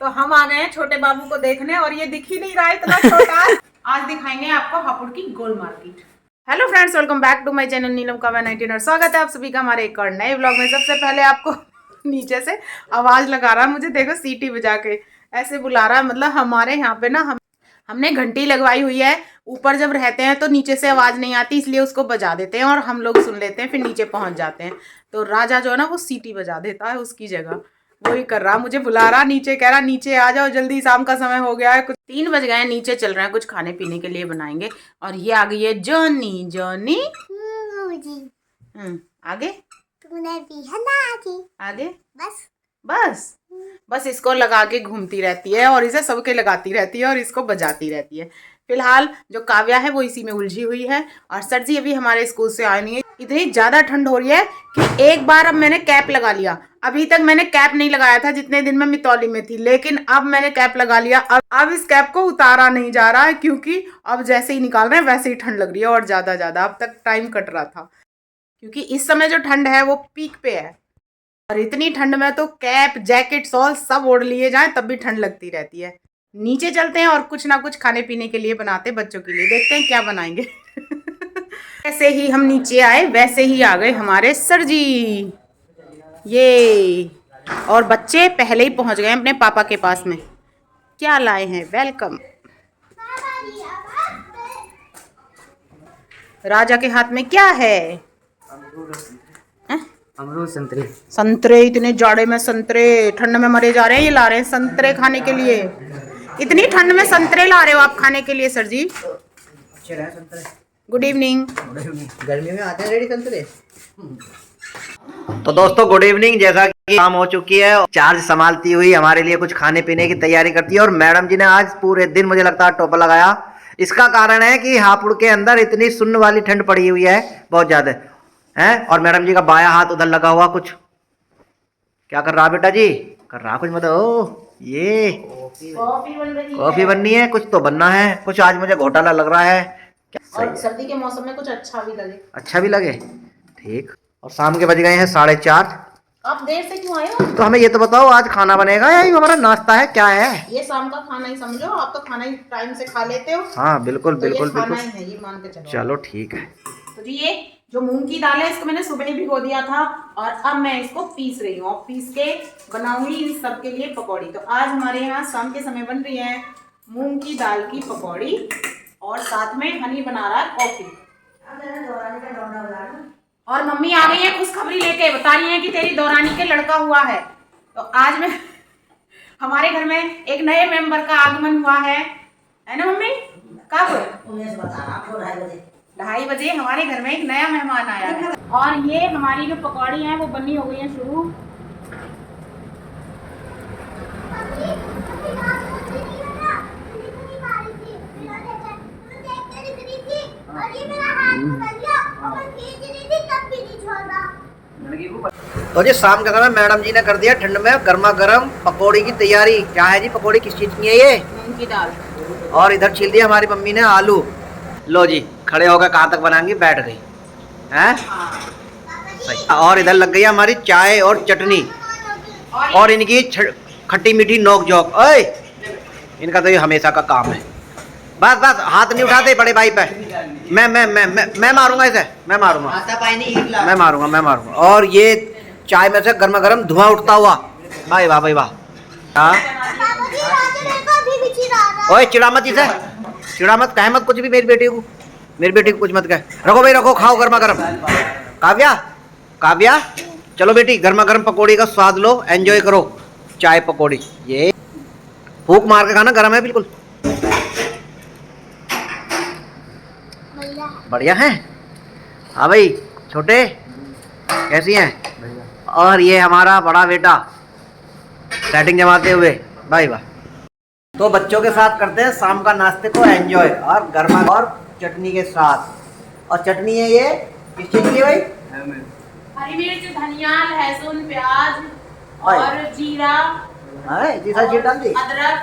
तो हम आ गए हैं छोटे बाबू को देखने और ये दिख ही नहीं रहा है इतना छोटा। आज दिखाएंगे आपको हापुड़ की गोल market. Hello friends, welcome back to my channel Neelam Kavya 19 और स्वागत है आप सभी का हमारे एक और नए व्लॉग में। सबसे पहले आपको नीचे से आवाज लगा रहा है, मुझे देखो सीटी बजा के ऐसे बुला रहा है। मतलब हमारे यहाँ पे ना हमने घंटी लगवाई हुई है। ऊपर जब रहते हैं तो नीचे से आवाज नहीं आती, इसलिए उसको बजा देते हैं और हम लोग सुन लेते हैं, फिर नीचे पहुंच जाते हैं। तो राजा जो है ना वो सीटी बजा देता है उसकी जगह। वही कर रहा, मुझे बुला रहा नीचे, कह रहा नीचे आ जाओ जल्दी, शाम का समय हो गया है, कुछ 3 बज गए हैं, नीचे चल रहे हैं, कुछ खाने पीने के लिए बनाएंगे। और ये आ गई है जॉनी। जॉनी आगे आगे बस बस इसको लगा के घूमती रहती है और इसे सबके लगाती रहती है और इसको बजाती रहती है। फिलहाल जो काव्या है वो इसी में उलझी हुई है। और सर जी अभी हमारे स्कूल से आए नहीं है। इतनी ज्यादा ठंड हो रही है कि एक बार अब मैंने कैप लगा लिया। अभी तक मैंने कैप नहीं लगाया था जितने दिन मैं मितौली में थी, लेकिन अब मैंने कैप लगा लिया। अब इस कैप को उतारा नहीं जा रहा है क्योंकि अब जैसे ही निकाल रहे हैं वैसे ही ठंड लग रही है और ज्यादा अब तक टाइम कट रहा था क्योंकि इस समय जो ठंड है वो पीक पे है। और इतनी ठंड में तो कैप जैकेट शॉल सब ओढ़ लिए जाएं तब भी ठंड लगती रहती है। नीचे चलते हैं और कुछ ना कुछ खाने पीने के लिए बनाते, बच्चों के लिए देखते हैं क्या बनाएंगे। जैसे ही हम नीचे आए वैसे ही आ गए हमारे सर जी। ये और बच्चे पहले ही पहुंच गए अपने पापा के पास में। क्या लाए हैं? वेलकम। राजा के हाथ में क्या है? अमरूद संतरे। संतरे, इतने जाड़े में संतरे, ठंड में मरे जा रहे हैं। ये ला रहे हैं संतरे खाने के लिए। इतनी ठंड में संतरे ला रहे हो आप खाने के लिए सर जी? अच्छे रहे संतरे। Good evening. गर्मी में आते हैं रेडी संतरे। तो दोस्तों गुड इवनिंग। जैसा कि शाम हो चुकी है, चार्ज संभालती हुई हमारे लिए कुछ खाने पीने की तैयारी करती है। और मैडम जी ने आज पूरे दिन मुझे लगता है टोपा लगाया। इसका कारण है कि हापुड़ के अंदर इतनी सुन्न वाली ठंड पड़ी हुई है, बहुत ज्यादा है। और मैडम जी का बायां हाथ उधर लगा हुआ, कुछ क्या कर रहा बेटा जी? कर रहा कुछ मतलब? ओ ये कॉफी बननी है, कुछ तो बनना है। कुछ आज मुझे घोटाला लग रहा है क्या? और सर्दी के मौसम में कुछ अच्छा भी लगे। अच्छा भी लगे, ठीक। और शाम के बज गए हैं 4:30। आप देर से क्यों आए हो? तो हमें ये तो बताओ आज खाना बनेगा या ये हमारा नाश्ता है, क्या है? ये शाम का खाना ही समझो, आप तो खाना ही टाइम से खा लेते हो। हाँ बिल्कुल तो बिल्कुल ये खाना बिल्कुल। ही है, ये मान के चलो। चलो ठीक है। तो जी ये जो मूंग की दाल है इसको मैंने सुबह ही भिगो दिया था और अब मैं इसको पीस रही हूँ और पीस के बनाऊंगी इन सब के लिए पकौड़ी। तो आज हमारे यहाँ शाम के समय बन रही है मूंग की दाल की पकौड़ी और साथ में हनी बना रहा है कॉफी। और मम्मी आ गई है खुशखबरी लेके, बता रही है कि तेरी दौरानी के लड़का हुआ है। तो आज मैं हमारे घर में एक नए मेंबर का आगमन हुआ है ना मम्मी? कब? 2:30 हमारे घर में एक नया मेहमान आया है। और ये हमारी जो पकौड़ी हैं वो बननी हो गई है शुरू। तो जी शाम के समय मैडम जी ने कर दिया ठंड में गर्मा गर्म पकौड़ी की तैयारी। क्या है जी पकौड़ी, किस चीज की है ये? मूंग की दाल। और इधर छील दिया हमारी मम्मी ने आलू। लो जी खड़े होकर कहाँ तक बनाएंगी, बैठ गई हैं? सही। और इधर लग गई हमारी चाय और चटनी और इनकी खट्टी मीठी नोक झोंक। ओए इनका तो ये हमेशा का काम है। बस बस हाथ नहीं उठाते बड़े भाई पे। मैं मारूंगा इसे, मैं मारूंगा। और ये चाय में से गर्मा गर्म धुआं उठता हुआ, भाई वाह भाई वाह। हाँ ओए चिड़ा मत इसे, चिड़ा मत, कह मत कुछ भी मेरी बेटी को कुछ मत कह। रखो भाई रखो, खाओ गर्मा गर्म। काव्या चलो बेटी गर्मा गर्म पकौड़ी का स्वाद लो, एंजॉय करो चाय पकौड़ी। ये फूक मार के खाना, गर्म है बिल्कुल, बढ़िया है। हाँ भाई छोटे कैसी हैं? और ये हमारा बड़ा बेटा सेटिंग जमाते हुए, भाई वाह। तो बच्चों के साथ करते हैं शाम का नाश्ते को एंजॉय, और गर्मा और चटनी के साथ। और चटनी है ये किस चीज की भाई? हरी मिर्च, धनिया, लहसुन, प्याज और जीरा, अदरक।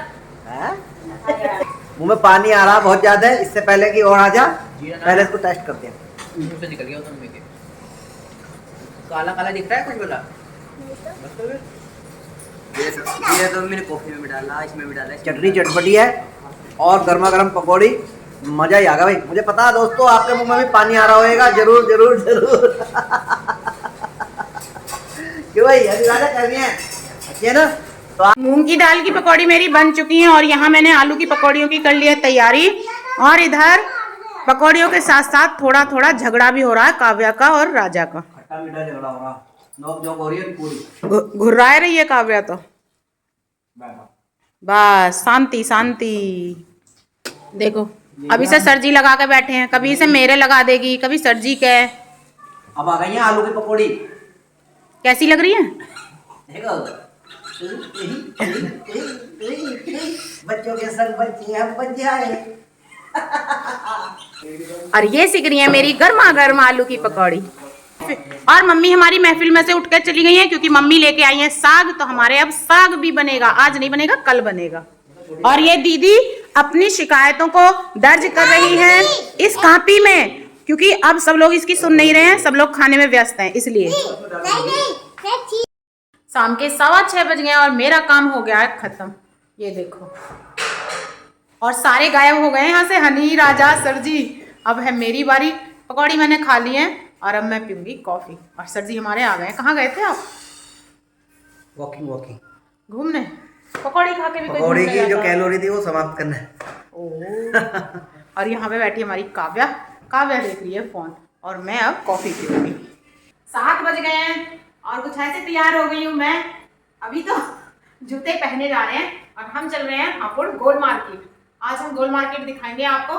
मुंह में पानी आ रहा बहुत ज्यादा है। इससे पहले कि और आ जा, पहले इसको टेस्ट करते हैं। से निकल गया उधर में के। काला काला दिख रहा है कुछ बोला? ये तो मैंने कॉफी में भी डाला, इसमें भी डाला। चटनी चटपटी है और गर्मा गर्म पकौड़ी, मजा ही आ गया भाई। मुझे पता है दोस्तों आपके मुंह में भी पानी आ रहा होगा, जरूर जरूर जरूर। क्यों भाई अभी राजा करनी है, अच्छी है ना? तो मूंग की दाल की पकौड़ी मेरी बन चुकी है और यहाँ मैंने आलू की पकौड़ियों की कर ली है तैयारी। और इधर पकौड़ियों के साथ साथ थोड़ा थोड़ा झगड़ा भी हो रहा है काव्या का और राजा का। खट्टा मीठा झगड़ा हो रहा, नोक झोंक हो रही है पूरी। घुर्राए रही है काव्या तो। बस शांति शांति। देखो अभी से सरजी लगा के बैठे हैं, कभी इसे मेरे लगा देगी, कभी सरजी के। अब आ गई है आलू की पकौड़ी, कैसी लग रही है? देखो बच्चों के संग बच्चे हम बच जाए। और ये सीख रही है मेरी गर्मा गर्म आलू की पकौड़ी। और मम्मी हमारी महफिल में से उठ कर चली गई है क्योंकि मम्मी लेके आई है साग, तो हमारे अब साग भी बनेगा। आज नहीं बनेगा, कल बनेगा। और ये दीदी अपनी शिकायतों को दर्ज कर रही है इस कॉपी में, क्योंकि अब सब लोग इसकी सुन नहीं रहे हैं, सब लोग खाने में व्यस्त हैं इसलिए। शाम के 6:15 बज गए और मेरा काम हो गया है खत्म। ये देखो, और सारे गायब हो गए यहाँ से, हनी, राजा, सरजी। अब है मेरी बारी। पकौड़ी मैंने खा ली है और अब मैं पीऊंगी कॉफी। और सरजी हमारे आ गए। कहाँ गए थे आप? वॉकिंग वॉकिंग घूमने। पकौड़ी खा के भी कोई पकौड़ी घूमने की जो जाता है? कैलोरी थी वो समाप्त करना है। ओह। और यहाँ पे बैठी हमारी काव्या। काव्या देख रही है फोन और मैं अब कॉफी पीऊंगी। 7 बज गए हैं और कुछ ऐसे तैयार हो गई हूँ मैं। अभी तो जूते पहने जा रहे हैं और हम चल रहे हैं हापुड़ गोल मार्केट। आज हम गोल मार्केट दिखाएंगे आपको।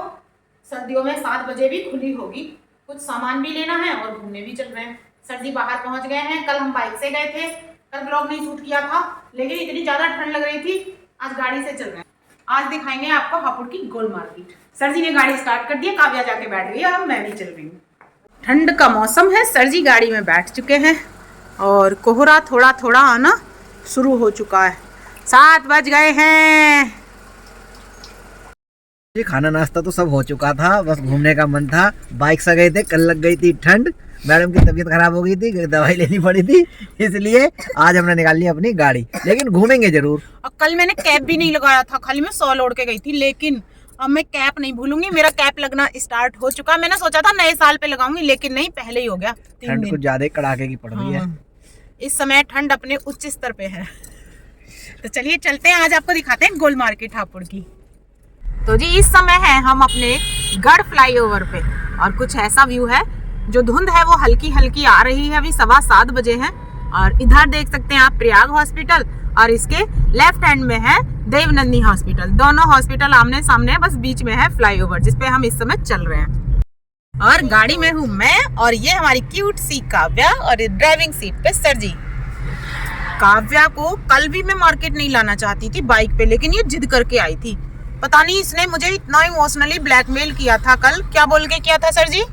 सर्दियों में 7 बजे भी खुली होगी। कुछ सामान भी लेना है और घूमने भी चल रहे हैं। सर्दी बाहर पहुंच गए हैं। कल हम बाइक से गए थे, कल ब्लॉग नहीं शूट किया था, लेकिन इतनी ज्यादा ठंड लग रही थी, आज गाड़ी से चल रहे हैं। आज दिखाएंगे आपको हापुड़ की गोल मार्केट। सरजी ने गाड़ी स्टार्ट कर दी, काव्या जाके बैठ गई और मैं भी चल रही हूँ। ठंड का मौसम है, सरजी गाड़ी में बैठ चुके हैं और कोहरा थोड़ा थोड़ा आना शुरू हो चुका है। 7 बज गए हैं। ये खाना नाश्ता तो सब हो चुका था, बस घूमने का मन था। बाइक से गए थे, कल लग गई थी ठंड, मैडम की तबीयत खराब हो गई थी, दवाई लेनी पड़ी थी, इसलिए आज हमने निकाल ली अपनी गाड़ी। लेकिन घूमेंगे जरूर। और कल मैंने कैप भी नहीं लगाया था, खाली मैं 100 ओढ़ के गई थी, लेकिन अब मैं कैप नहीं भूलूंगी। मेरा कैप लगना स्टार्ट हो चुका। मैंने सोचा था नए साल पे लगाऊंगी, लेकिन नहीं, पहले ही हो गया। 3 ठंड दिन। कुछ ज्यादा कड़ाके की पड़ रही है। इस समय ठंड अपने उच्च स्तर पे है। तो चलिए चलते हैं, आज आपको दिखाते हैं गोल मार्केट हापुड़ की। तो जी इस समय है हम अपने गढ़ फ्लाईओवर पे और कुछ ऐसा व्यू है, जो धुंध है वो हल्की हल्की आ रही है। अभी 7:15 बजे हैं और इधर देख सकते हैं आप प्रयाग हॉस्पिटल और इसके लेफ्ट हैंड में है देवनंदी हॉस्पिटल। दोनों हॉस्पिटल आमने सामने है, बस बीच में है फ्लाईओवर जिसपे हम इस समय चल रहे हैं। और गाड़ी में हूँ मैं और ये हमारी क्यूट सी काव्या और ड्राइविंग सीट पे सरजी। काव्या को कल भी मैं मार्केट नहीं लाना चाहती थी बाइक पे, लेकिन ये जिद करके आई थी। पता नहीं इसने मुझे इतना इमोशनली ब्लैकमेल किया था कल। क्या बोल के किया था सरजी?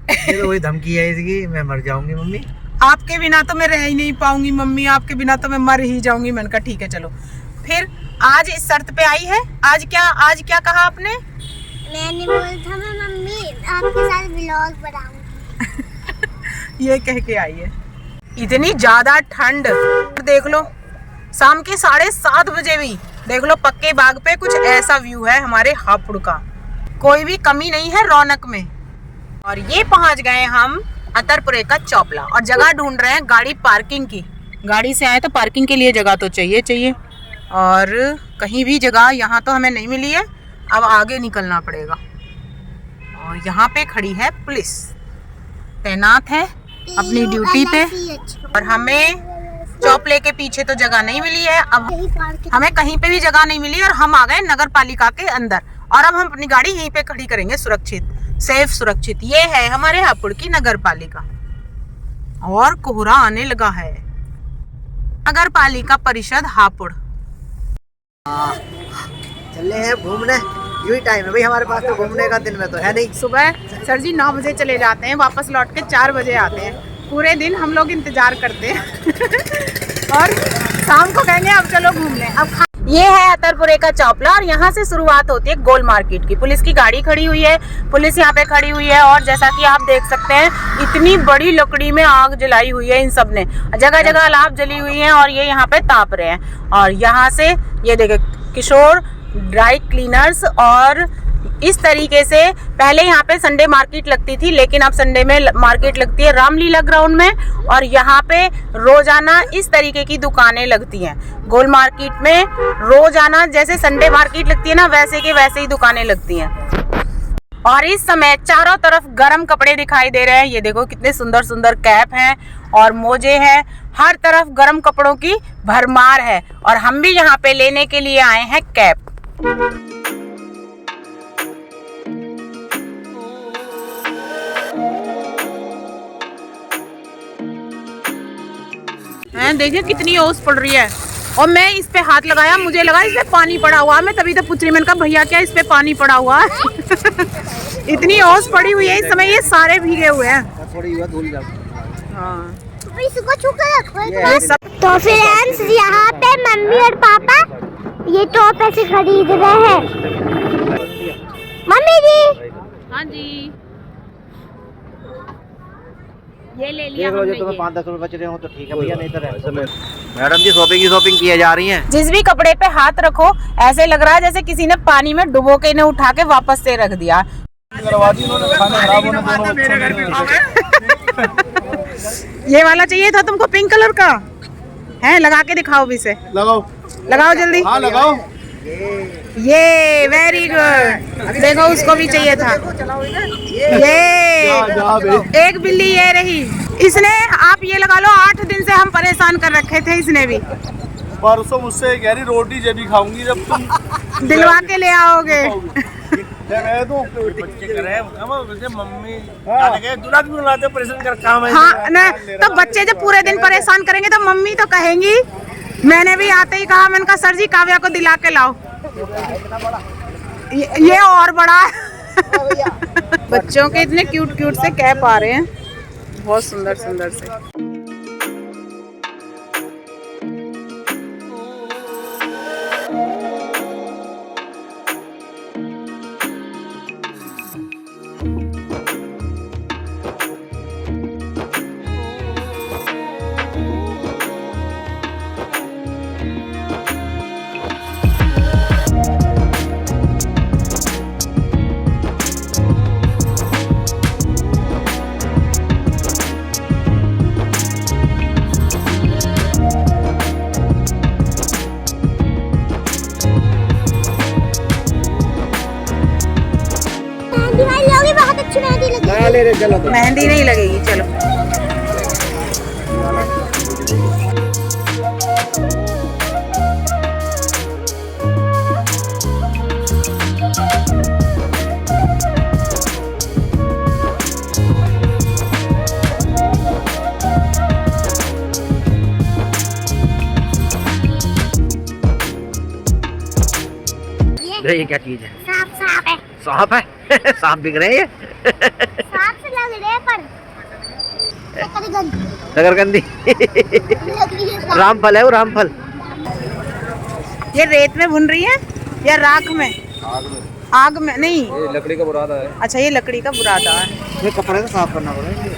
ये तो वही धमकी है इसकी, मैं मर जाऊंगी मम्मी, आपके बिना तो मैं रह ही नहीं पाऊंगी मम्मी, आपके बिना तो मैं मर ही जाऊंगी। मैंने कहा ठीक है चलो। फिर आज इस शर्त पे आई है। आज क्या कहा आपने? मैंने बोला था मैं मम्मी आपके साथ व्लॉग बनाऊंगी। ये कह के आई है। इतनी ज्यादा ठंड देख लो, शाम के 7:30 बजे भी देख लो पक्के बाग पे कुछ ऐसा व्यू है हमारे हापुड़ का। कोई भी कमी नहीं है रौनक में। और ये पहुंच गए हम अतरपुरे का चौपला और जगह ढूंढ रहे हैं गाड़ी पार्किंग की। गाड़ी से आए तो पार्किंग के लिए जगह तो चाहिए और कहीं भी जगह यहाँ तो हमें नहीं मिली है। अब आगे निकलना पड़ेगा और यहाँ पे खड़ी है पुलिस, तैनात है अपनी ड्यूटी पे। और हमें चौपले के पीछे तो जगह नहीं मिली है, अब हमें कहीं पे भी जगह नहीं मिली और हम आ गए नगर पालिका के अंदर। और अब हम अपनी गाड़ी यहीं पे खड़ी करेंगे, सुरक्षित, सेफ सुरक्षित। ये है हमारे हापुड़ की नगर पालिका और कोहरा आने लगा है। नगर पालिका परिषद हापुड़। चले हैं घूमने, यही टाइम है भाई हमारे पास तो घूमने का, दिन में तो है नहीं। सुबह सर जी 9 बजे चले जाते हैं, वापस लौट के 4 बजे आते हैं। पूरे दिन हम लोग इंतजार करते हैं और शाम को कहेंगे अब चलो घूमने। अब ये है अतरपुरे का चौपला और यहाँ से शुरुआत होती है गोल मार्केट की। पुलिस की गाड़ी खड़ी हुई है, पुलिस यहाँ पे खड़ी हुई है और जैसा कि आप देख सकते हैं इतनी बड़ी लकड़ी में आग जलाई हुई है इन सब ने, जगह जगह लाभ जली हुई है और ये यहाँ पे ताप रहे हैं। और यहाँ से ये देखे किशोर ड्राई क्लीनर्स। और इस तरीके से पहले यहाँ पे संडे मार्केट लगती थी, लेकिन अब संडे में मार्केट लगती है रामलीला ग्राउंड में और यहाँ पे रोजाना इस तरीके की दुकानें लगती हैं। गोल मार्केट में रोजाना जैसे संडे मार्केट लगती है ना, वैसे के वैसे ही दुकानें लगती हैं। और इस समय चारों तरफ गर्म कपड़े दिखाई दे रहे हैं। ये देखो कितने सुंदर सुंदर कैप हैं और मोजे हैं, हर तरफ गर्म कपड़ों की भरमार है। और हम भी यहाँ पे लेने के लिए आए हैं कैप। देखिए कितनी ओस पड़ रही है और मैं इस पे हाथ लगाया, मुझे लगा इस पे पानी पड़ा हुआ। मैं तभी तो पूछ रही, मैंने कहा भैया क्या इस पे पानी पड़ा हुआ इतनी ओस पड़ी हुई है इस समय, ये सारे भीगे हुए हैं। हाँ। तो फ्रेंड्स यहाँ पे मम्मी और पापा ये टॉप ऐसे खरीद रहे हैं। मम्मी जी। हाँ जी, ये ले लिया हमने। तुम्हें 5-10 रुपए बच रहे हो तो ठीक है भैया, नहीं तो मैडम जी शॉपिंग किए जा रही हैं। जिस भी कपड़े पे हाथ रखो ऐसे लग रहा है जैसे किसी ने पानी में डुबो के इन्हें उठा के वापस से रख दिया। ये वाला चाहिए था तुमको, पिंक कलर का है, लगा के दिखाओ भी से। लगाओ जल्दी। हाँ लगाओ। ये वेरी गुड। देखो उसको भी चाहिए था। ये एक बिल्ली ये रही, इसने आप ये लगा लो 8 दिन से हम परेशान कर रखे थे इसने भी। परसों मुझसे कह रही रोटी जब भी खाऊंगी जब तुम दिलवा के ले आओगे। बच्चे करे मम्मी परेशान कर काम है। हाँ ना, तो बच्चे जब पूरे दिन परेशान करेंगे तो मम्मी तो कहेंगी। मैंने भी आते ही कहा, मैंने कहा सर जी काव्या को दिला के लाओ। ये और बड़ा बच्चों के इतने क्यूट क्यूट से कैप आ रहे हैं, बहुत सुंदर सुंदर से। मेहंदी नहीं लगेगी, चलो। ये क्या चीज है? सांप है। सांप है? सांप बिक रहे हैं सांप से लग रहे हैं पर शकरकंदी रामफल है वो, रामफल। ये रेत में भुन रही है या राख में? आग में नहीं, ये लकड़ी का बुरादा है। अच्छा ये लकड़ी का बुरादा है। ये कपड़े को साफ करना पड़ेगा।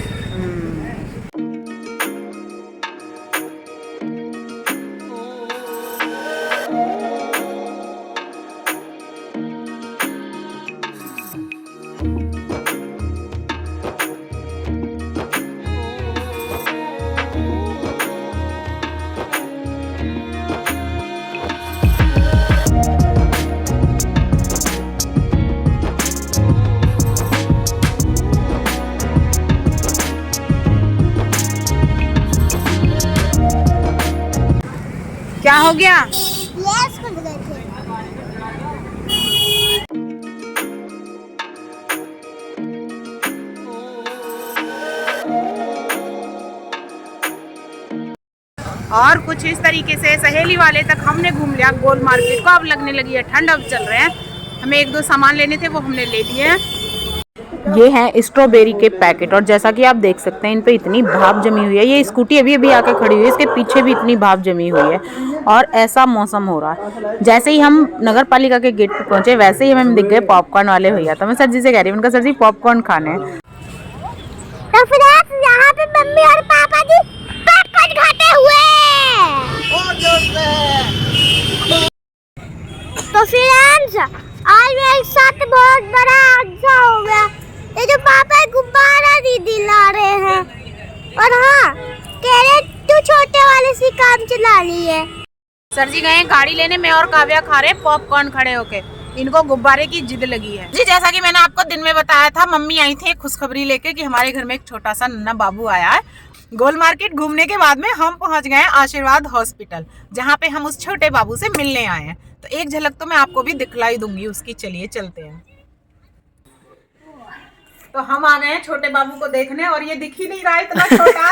क्या हो गया? लेस खुल गए थे। और कुछ इस तरीके से सहेली वाले तक हमने घूम लिया गोल मार्केट को। अब लगने लगी है ठंड, अब चल रहे हैं। हमें 1-2 सामान लेने थे वो हमने ले लिए हैं। ये हैं स्ट्रॉबेरी के पैकेट और जैसा कि आप देख सकते हैं इन पे इतनी भाप जमी हुई है। ये स्कूटी अभी अभी आके खड़ी हुई है, इसके पीछे भी इतनी भाप जमी हुई है और ऐसा मौसम हो रहा है। जैसे ही हम नगर पालिका के गेट पे पहुंचे वैसे ही हमें दिख गए पॉपकॉर्न वाले भैया। तो मैं सर जी से कह रही हूँ उनका सर जी पॉपकॉर्न खाने हैं। तो फ्रेंड्स यहाँ पे मम्मी और पापा जी पॉपकॉर्न खाते हुए। तो फ्रेंड्स आज मेरे साथ बहुत बड़ा हादसा हो गया। ये जो पापा गुब्बारा दीदी ला रहे हैं और हाँ कह रहे तू छोटे वाले से काम चला लिए। सर जी गए गाड़ी लेने में और काव्या खा रहे पॉपकॉर्न खड़े होके। इनको गुब्बारे की जिद लगी है जी। जैसा कि मैंने आपको दिन में बताया था मम्मी आई थी एक खुशखबरी लेके कि हमारे घर में एक छोटा सा नन्हा बाबू आया है। गोल मार्केट घूमने के बाद में हम पहुंच गए आशीर्वाद हॉस्पिटल जहां पे हम उस छोटे बाबू से मिलने आए हैं। तो एक झलक तो मैं आपको भी दिखलाई दूंगी उसकी। चलिए चलते हैं। तो हम आ गए हैं छोटे बाबू को देखने और ये दिख ही नहीं रहा इतना छोटा।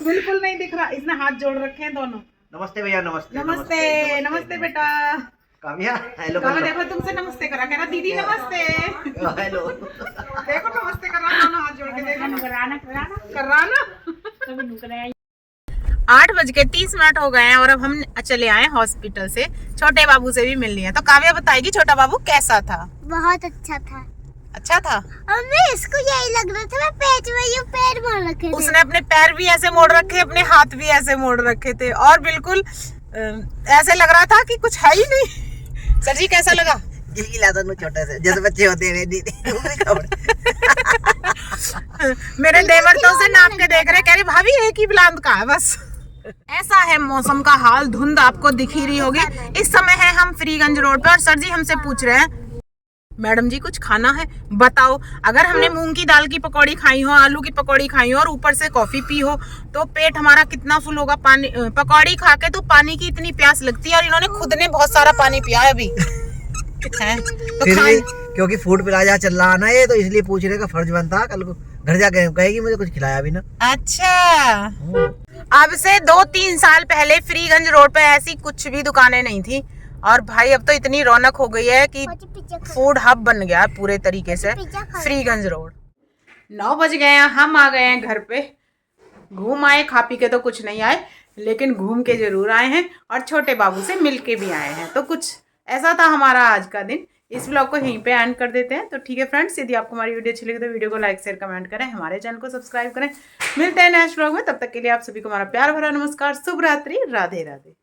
बिल्कुल नहीं दिख रहा। इसने हाथ जोड़ रखे हैं दोनों। नमस्ते भैया। नमस्ते नमस्ते नमस्ते बेटा। काव्या हेलो। काव्या देखो तुमसे नमस्ते करा कह रहा दीदी नमस्ते। हेलो देखो नमस्ते कर रहा दोनों हाथ जोड़ के। देखो कर रहा ना। 8:30 हो गए हैं और अब हम चले आए हॉस्पिटल से छोटे बाबू से भी मिल लिया। तो काव्या बताएगी छोटा बाबू कैसा था। बहुत अच्छा था। अच्छा था। और मैं इसको यही लग रहा था मैं पेट में ये पैर मार रखे थे। उसने अपने पैर भी ऐसे मोड़ रखे अपने हाथ भी ऐसे मोड़ रखे थे और बिल्कुल ऐसे लग रहा था कि कुछ है ही नहीं। सर जी कैसा लगा। गिलगिला दोनों छोटे से जैसे बच्चे होते हैं दीदी। मेरे देवर तो उसे नाप के देख रहे कह रहे भाभी एक ही बुलंद का है बस। ऐसा है मौसम का हाल। धुंध आपको दिख ही रही होगी। इस समय है हम फ्रीगंज रोड पे और सर जी हमसे पूछ रहे हैं मैडम जी कुछ खाना है बताओ। अगर हमने मूंग की दाल की पकौड़ी खाई हो आलू की पकौड़ी खाई हो और ऊपर से कॉफी पी हो तो पेट हमारा कितना फुल होगा। पानी पकौड़ी खा के तो पानी की इतनी प्यास लगती है और इन्होंने खुद ने बहुत सारा पानी पिया है अभी। है तो क्योंकि फूड प्लाजा चल रहा है ना ये तो इसलिए पूछने का फर्ज बनता है। कल को घर जाके कहेगी मुझे कुछ खिलाया भी ना। अच्छा अब से 2-3 साल पहले फ्रीगंज रोड पे ऐसी कुछ भी दुकानें नहीं थी और भाई अब तो इतनी रौनक हो गई है कि फूड हब बन गया है पूरे तरीके से फ्रीगंज रोड। 9 बज गए हैं हम आ गए हैं घर पे। घूम आए खा पी के तो कुछ नहीं आए लेकिन घूम के जरूर आए हैं और छोटे बाबू से मिल के भी आए हैं। तो कुछ ऐसा था हमारा आज का दिन। इस व्लॉग को यहीं पे एंड कर देते हैं। तो ठीक है फ्रेंड्स यदि आपको हमारी वीडियो अच्छी लगी तो वीडियो को लाइक शेयर कमेंट करें हमारे चैनल को सब्सक्राइब करें। मिलते हैं नेक्स्ट व्लॉग में। तब तक के लिए आप सभी को हमारा प्यार भरा नमस्कार। शुभ रात्रि। राधे राधे।